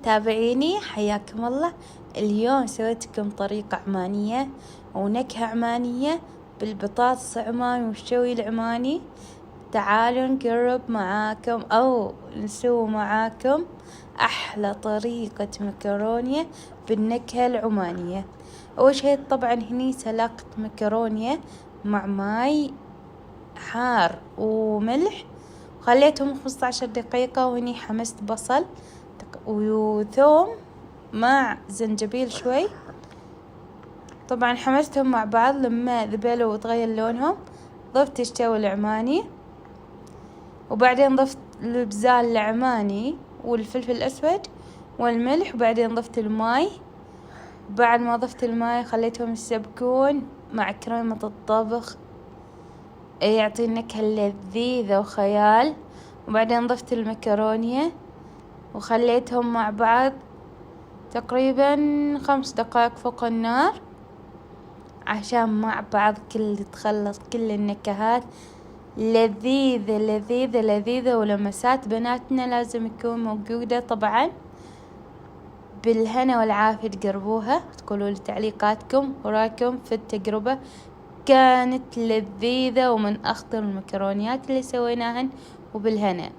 تابعيني حياكم الله. اليوم سويت لكم طريقة عمانية ونكهة عمانية بالبطاطس عماني والشوي العماني. تعالوا نقرب معاكم أو نسوي معاكم أحلى طريقة مكرونية بالنكهة العمانية. أول شي طبعا هني سلقت مكرونية مع ماي حار وملح وخليتهم 15 دقيقة، وهني حمست بصل وثوم مع زنجبيل شوي. طبعا حمستهم مع بعض لما ذبلوا وتغير لونهم. ضفت الشوي العماني وبعدين ضفت البزال العماني والفلفل الأسود والملح، وبعدين ضفت الماي. بعد ما ضفت الماي خليتهم يسبكون مع كريمة الطبخ، يعطي نكهة لذيذة وخيال. وبعدين ضفت المكرونية وخليتهم مع بعض تقريبا 5 دقائق فوق النار عشان مع بعض تخلص كل النكهات لذيذة لذيذة لذيذة، ولمسات بناتنا لازم يكون موجودة. طبعا بالهنا والعافية تقربوها تقولوا لي تعليقاتكم ورايكم في التجربة. كانت لذيذة ومن أخطر المكرونيات اللي سويناهن، وبالهنا.